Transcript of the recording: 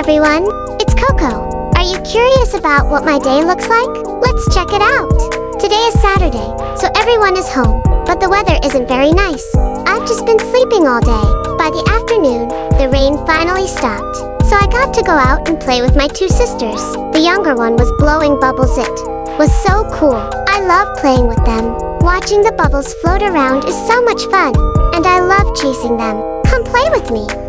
everyone, it's Coco. Are you curious about what my day looks like? Let's check it out. Today is Saturday, so everyone is home, but the weather isn't very nice. I've just been sleeping all day. By the afternoon, the rain finally stopped, so I got to go out and play with my two sisters. The younger one was blowing bubbles. It was so cool. I love playing with them. Watching the bubbles float around is so much fun, and I love chasing them. Come play with me.